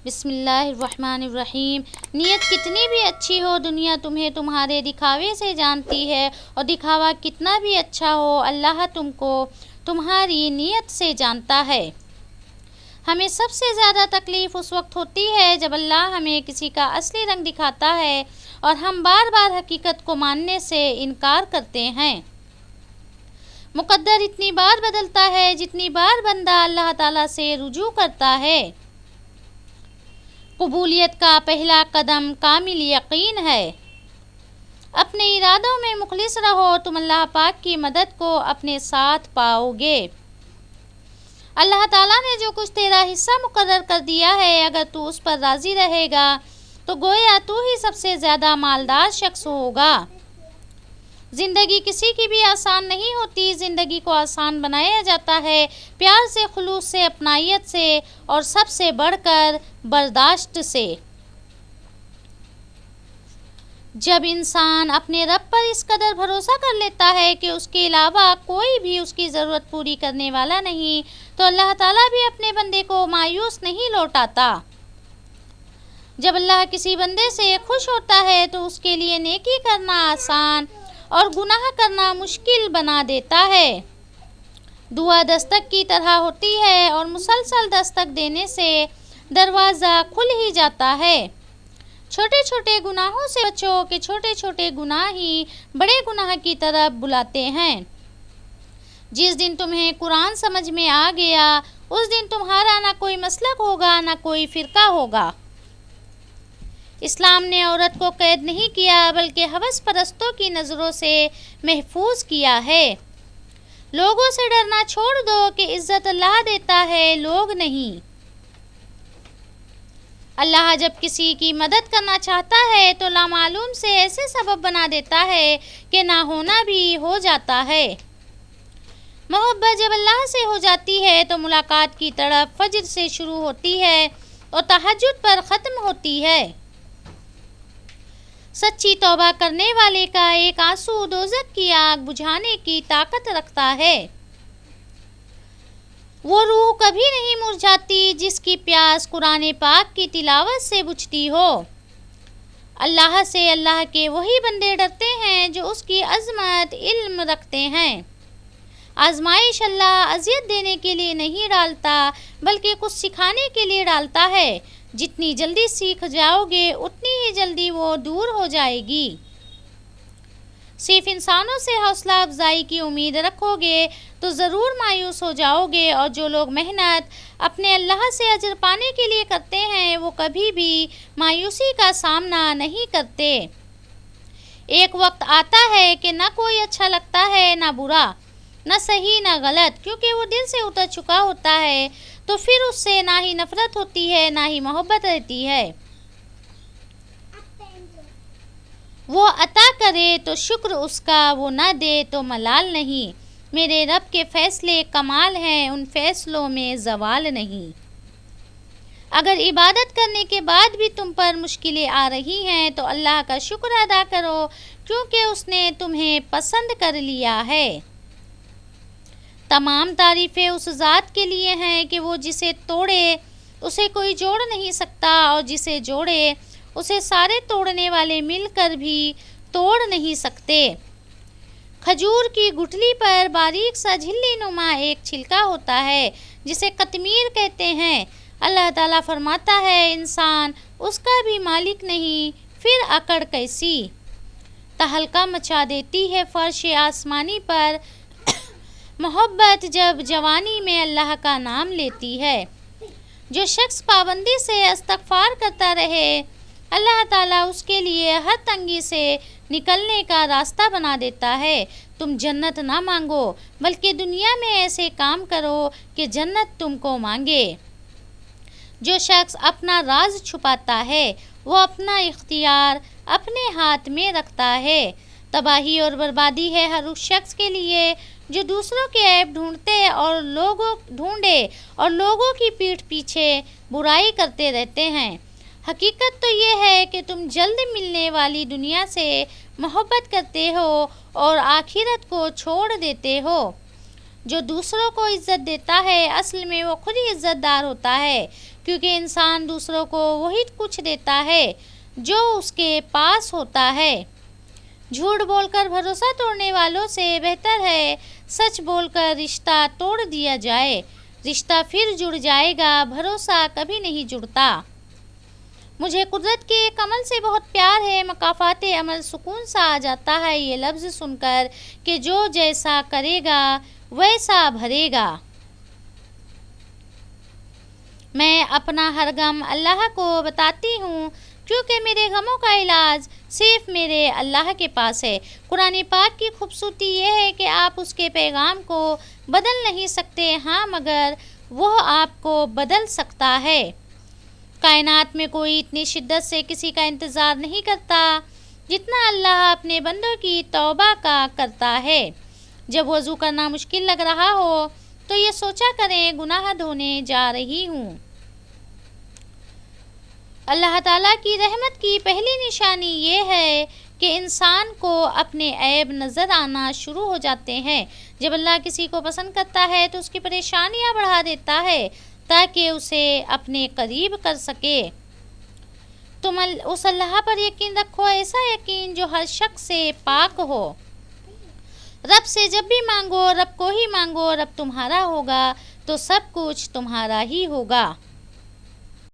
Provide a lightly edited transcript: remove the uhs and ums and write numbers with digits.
بسم اللہ الرحمن الرحیم۔ نیت کتنی بھی اچھی ہو، دنیا تمہیں تمہارے دکھاوے سے جانتی ہے، اور دکھاوا کتنا بھی اچھا ہو، اللہ تم کو تمہاری نیت سے جانتا ہے۔ ہمیں سب سے زیادہ تکلیف اس وقت ہوتی ہے جب اللہ ہمیں کسی کا اصلی رنگ دکھاتا ہے اور ہم بار بار حقیقت کو ماننے سے انکار کرتے ہیں۔ مقدر اتنی بار بدلتا ہے جتنی بار بندہ اللہ تعالیٰ سے رجوع کرتا ہے۔ قبولیت کا پہلا قدم کامل یقین ہے۔ اپنے ارادوں میں مخلص رہو، تم اللہ پاک کی مدد کو اپنے ساتھ پاؤ گے۔ اللہ تعالیٰ نے جو کچھ تیرا حصہ مقرر کر دیا ہے، اگر تو اس پر راضی رہے گا تو گویا تو ہی سب سے زیادہ مالدار شخص ہوگا۔ زندگی کسی کی بھی آسان نہیں ہوتی، زندگی کو آسان بنایا جاتا ہے پیار سے، خلوص سے، اپنائیت سے، اور سب سے بڑھ کر برداشت سے۔ جب انسان اپنے رب پر اس قدر بھروسہ کر لیتا ہے کہ اس کے علاوہ کوئی بھی اس کی ضرورت پوری کرنے والا نہیں، تو اللہ تعالیٰ بھی اپنے بندے کو مایوس نہیں لوٹاتا۔ جب اللہ کسی بندے سے خوش ہوتا ہے تو اس کے لیے نیکی کرنا آسان اور گناہ کرنا مشکل بنا دیتا ہے۔ دعا دستک کی طرح ہوتی ہے اور مسلسل دستک دینے سے دروازہ کھل ہی جاتا ہے۔ چھوٹے چھوٹے گناہوں سے بچو کہ چھوٹے چھوٹے گناہ ہی بڑے گناہ کی طرف بلاتے ہیں۔ جس دن تمہیں قرآن سمجھ میں آ گیا، اس دن تمہارا نہ کوئی مسلک ہوگا، نہ کوئی فرقہ ہوگا۔ اسلام نے عورت کو قید نہیں کیا بلکہ ہوس پرستوں کی نظروں سے محفوظ کیا ہے۔ لوگوں سے ڈرنا چھوڑ دو کہ عزت اللہ دیتا ہے، لوگ نہیں۔ اللہ جب کسی کی مدد کرنا چاہتا ہے تو لامعلوم سے ایسے سبب بنا دیتا ہے کہ نہ ہونا بھی ہو جاتا ہے۔ محبت جب اللہ سے ہو جاتی ہے تو ملاقات کی تڑپ فجر سے شروع ہوتی ہے اور تہجد پر ختم ہوتی ہے۔ سچی توبہ کرنے والے کا ایک آنسو دوزخ کی آگ بجھانے کی طاقت رکھتا ہے۔ وہ روح کبھی نہیں مرجھاتی جس کی پیاس قرآن پاک کی تلاوت سے بجھتی ہو۔ اللہ سے اللہ کے وہی بندے ڈرتے ہیں جو اس کی عظمت علم رکھتے ہیں۔ آزمائش اللہ اذیت دینے کے لیے نہیں ڈالتا بلکہ کچھ سکھانے کے لیے ڈالتا ہے۔ جتنی جلدی سیکھ جاؤ گے اتنی ہی جلدی وہ دور ہو جائے گی۔ صرف انسانوں سے حوصلہ افزائی کی امید رکھو گے تو ضرور مایوس ہو جاؤ گے، اور جو لوگ محنت اپنے اللہ سے اجر پانے کے لیے کرتے ہیں وہ کبھی بھی مایوسی کا سامنا نہیں کرتے۔ ایک وقت آتا ہے کہ نہ کوئی اچھا لگتا ہے نہ برا، نہ صحیح نہ غلط، کیونکہ وہ دل سے اتر چکا ہوتا ہے، تو پھر اس سے نہ ہی نفرت ہوتی ہے نہ ہی محبت رہتی ہے۔ وہ عطا کرے تو شکر اس کا، وہ نہ دے تو ملال نہیں۔ میرے رب کے فیصلے کمال ہیں، ان فیصلوں میں زوال نہیں۔ اگر عبادت کرنے کے بعد بھی تم پر مشکلیں آ رہی ہیں تو اللہ کا شکر ادا کرو، کیونکہ اس نے تمہیں پسند کر لیا ہے۔ تمام تعریفیں اس ذات کے لیے ہیں کہ وہ جسے توڑے اسے کوئی جوڑ نہیں سکتا، اور جسے جوڑے اسے سارے توڑنے والے مل کر بھی توڑ نہیں سکتے۔ کھجور کی گٹھلی پر باریک سا جھلی نما ایک چھلکا ہوتا ہے جسے قطمیر کہتے ہیں۔ اللہ تعالیٰ فرماتا ہے انسان اس کا بھی مالک نہیں، پھر اکڑ کیسی؟ تہلکہ مچا دیتی ہے فرش آسمانی پر محبت جب جوانی میں اللہ کا نام لیتی ہے۔ جو شخص پابندی سے استغفار کرتا رہے، اللہ تعالیٰ اس کے لیے ہر تنگی سے نکلنے کا راستہ بنا دیتا ہے۔ تم جنت نہ مانگو بلکہ دنیا میں ایسے کام کرو کہ جنت تم کو مانگے۔ جو شخص اپنا راز چھپاتا ہے وہ اپنا اختیار اپنے ہاتھ میں رکھتا ہے۔ تباہی اور بربادی ہے ہر اس شخص کے لیے جو دوسروں کے عیب ڈھونڈے اور لوگوں کی پیٹھ پیچھے برائی کرتے رہتے ہیں۔ حقیقت تو یہ ہے کہ تم جلد ملنے والی دنیا سے محبت کرتے ہو اور آخرت کو چھوڑ دیتے ہو۔ جو دوسروں کو عزت دیتا ہے اصل میں وہ خود ہی عزت دار ہوتا ہے، کیونکہ انسان دوسروں کو وہی کچھ دیتا ہے جو اس کے پاس ہوتا ہے۔ جھوٹ بول کر بھروسہ توڑنے والوں سے بہتر ہے سچ بول کر رشتہ توڑ دیا جائے۔ رشتہ پھر جڑ جائے گا، بھروسہ کبھی نہیں جڑتا۔ مجھے قدرت کے ایک عمل سے بہت پیار ہے، مکافات عمل سکون سا آ جاتا ہے یہ لفظ سن کر کہ جو جیسا کرے گا ویسا بھرے گا۔ میں اپنا ہر غم اللہ کو بتاتی ہوں کیونکہ میرے غموں کا علاج صرف میرے اللہ کے پاس ہے۔ قرآن پاک کی خوبصورتی یہ ہے کہ آپ اس کے پیغام کو بدل نہیں سکتے، ہاں مگر وہ آپ کو بدل سکتا ہے۔ کائنات میں کوئی اتنی شدت سے کسی کا انتظار نہیں کرتا جتنا اللہ اپنے بندوں کی توبہ کا کرتا ہے۔ جب وضو کرنا مشکل لگ رہا ہو تو یہ سوچا کریں گناہ دھونے جا رہی ہوں۔ اللہ تعالیٰ کی رحمت کی پہلی نشانی یہ ہے کہ انسان کو اپنے عیب نظر آنا شروع ہو جاتے ہیں۔ جب اللہ کسی کو پسند کرتا ہے تو اس کی پریشانیاں بڑھا دیتا ہے تاکہ اسے اپنے قریب کر سکے۔ تم اس اللہ پر یقین رکھو، ایسا یقین جو ہر شک سے پاک ہو۔ رب سے جب بھی مانگو رب کو ہی مانگو، رب تمہارا ہوگا تو سب کچھ تمہارا ہی ہوگا۔